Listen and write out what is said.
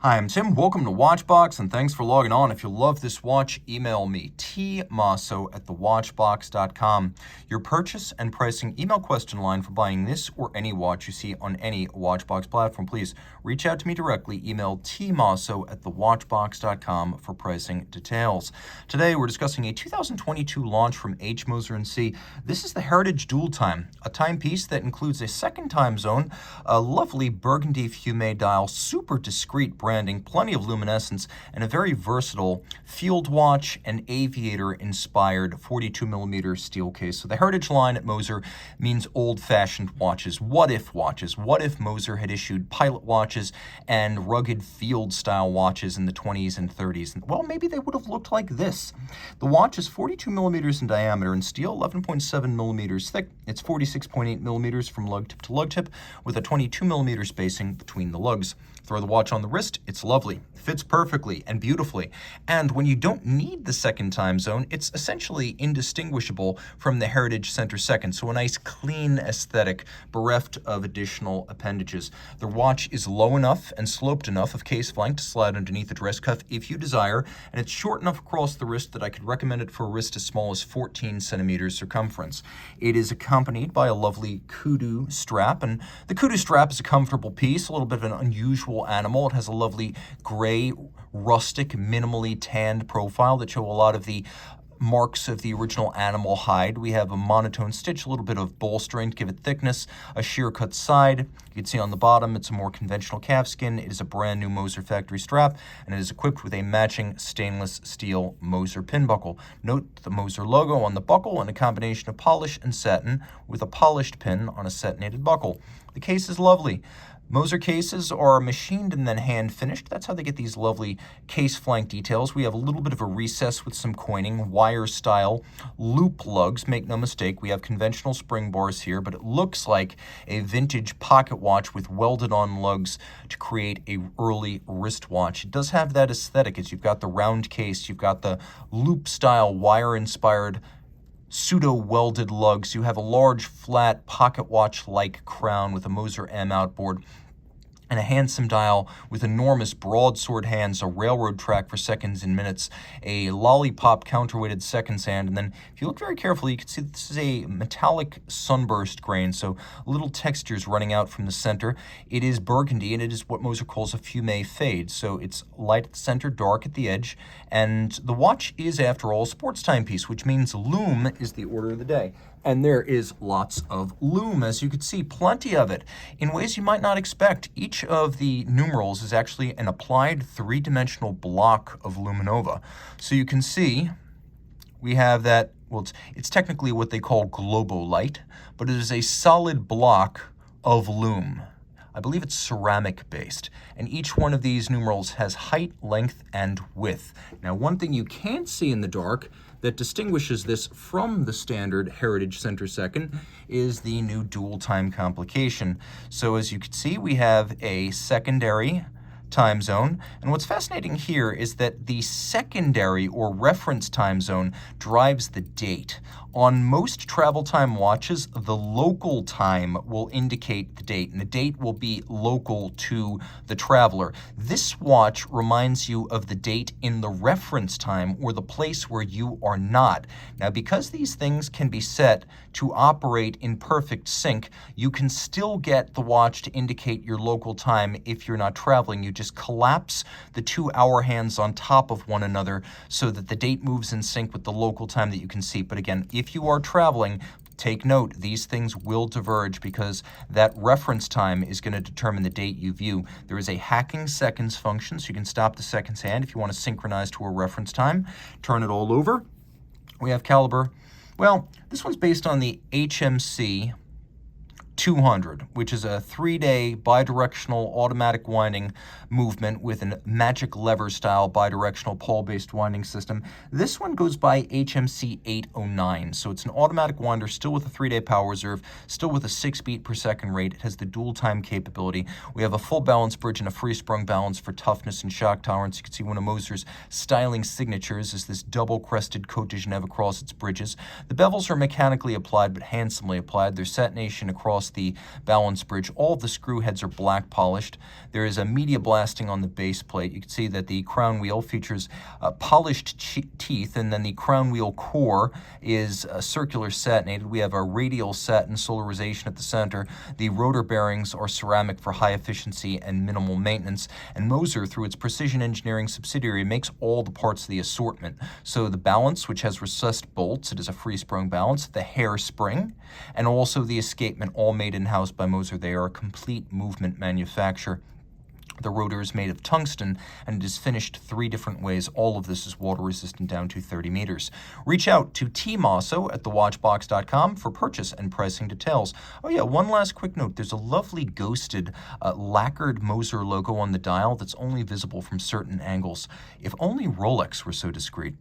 Hi, I'm Tim. Welcome to Watchbox, and thanks for logging on. If you love this watch, email me, tmosso@thewatchbox.com. Your purchase and pricing email question line for buying this or any watch you see on any Watchbox platform. Please reach out to me directly. Email tmosso@thewatchbox.com for pricing details. Today, we're discussing a 2022 launch from Moser Cie. This is the Heritage Dual Time, a timepiece that includes a second time zone, a lovely Burgundy fumé dial, super discreet branding, plenty of luminescence, and a very versatile field watch and aviator-inspired 42mm steel case. So the Heritage line at Moser means old-fashioned watches. What if watches? What if Moser had issued pilot watches and rugged field-style watches in the 20s and 30s? Well, maybe they would have looked like this. The watch is 42mm in diameter and steel, 11.7mm thick. It's 46.8mm from lug tip to lug tip, with a 22mm spacing between the lugs. Throw the watch on the wrist, it's lovely. Fits perfectly and beautifully. And when you don't need the second time zone, it's essentially indistinguishable from the Heritage Center Second. So a nice clean aesthetic, bereft of additional appendages. The watch is low enough and sloped enough of case flank to slide underneath the dress cuff if you desire, and it's short enough across the wrist that I could recommend it for a wrist as small as 14 centimeters circumference. It is accompanied by a lovely kudu strap, and the kudu strap is a comfortable piece, a little bit of an unusual animal. It has a lovely gray, rustic, minimally tanned profile that show a lot of the marks of the original animal hide. We have a monotone stitch, a little bit of bolstering to give it thickness, a sheer cut side. You can see on the bottom, it's a more conventional calfskin. It is a brand new Moser factory strap, and it is equipped with a matching stainless steel Moser pin buckle. Note the Moser logo on the buckle and a combination of polish and satin with a polished pin on a satinated buckle. The case is lovely. Moser cases are machined and then hand finished. That's how they get these lovely case flank details. We have a little bit of a recess with some coining, wire style loop lugs. Make no mistake, we have conventional spring bars here, but it looks like a vintage pocket watch with welded on lugs to create a early wristwatch. It does have that aesthetic as you've got the round case, you've got the loop style wire inspired pseudo-welded lugs. You have a large, flat, pocket watch-like crown with a Moser M outboard, and a handsome dial with enormous broadsword hands, a railroad track for seconds and minutes, a lollipop counterweighted seconds hand, and then if you look very carefully, you can see that this is a metallic sunburst grain, so little textures running out from the center. It is burgundy, and it is what Moser calls a fumé fade, so it's light at the center, dark at the edge, and the watch is, after all, a sports timepiece, which means lume is the order of the day. And there is lots of lume, as you can see, plenty of it, in ways you might not expect. Each of the numerals is actually an applied three-dimensional block of luminova. So you can see we have that, well, it's technically what they call globolight, but it is a solid block of lume. I believe it's ceramic-based, and each one of these numerals has height, length, and width. Now, one thing you can't see in the dark that distinguishes this from the standard Heritage Center Second is the new dual time complication. So as you can see, we have a secondary time zone, and what's fascinating here is that the secondary or reference time zone drives the date. On most travel time watches, the local time will indicate the date, and the date will be local to the traveler. This watch reminds you of the date in the reference time or the place where you are not. Now, because these things can be set to operate in perfect sync, you can still get the watch to indicate your local time if you're not traveling. You just collapse the 2 hour hands on top of one another so that the date moves in sync with the local time that you can see. But again, if you are traveling, take note, these things will diverge because that reference time is going to determine the date you view. There is a hacking seconds function, so you can stop the seconds hand if you want to synchronize to a reference time. Turn it all over. We have caliber. Well, this one's based on the HMC 200, which is a 3-day bidirectional automatic winding movement with a magic lever style bidirectional pole-based winding system. This one goes by HMC 809, so it's an automatic winder still with a 3-day power reserve, still with a 6 beat per second rate. It has the dual time capability. We have a full balance bridge and a free sprung balance for toughness and shock tolerance. You can see one of Moser's styling signatures is this double crested Cote de Genève across its bridges. The bevels are mechanically applied but handsomely applied. There's satination across across the balance bridge. All of the screw heads are black polished. There is a media blasting on the base plate. You can see that the crown wheel features polished teeth, and then the crown wheel core is circular satinated. We have a radial satin solarization at the center. The rotor bearings are ceramic for high efficiency and minimal maintenance. And Moser, through its precision engineering subsidiary, makes all the parts of the assortment. So the balance, which has recessed bolts, it is a free-sprung balance, the hairspring, and also the escapement, all made in-house by Moser. They are a complete movement manufacturer. The rotor is made of tungsten, and it is finished 3 different ways. All of this is water resistant down to 30 meters. Reach out to Team Mosso at thewatchbox.com for purchase and pricing details. Oh yeah, one last quick note. There's a lovely ghosted lacquered Moser logo on the dial that's only visible from certain angles. If only Rolex were so discreet.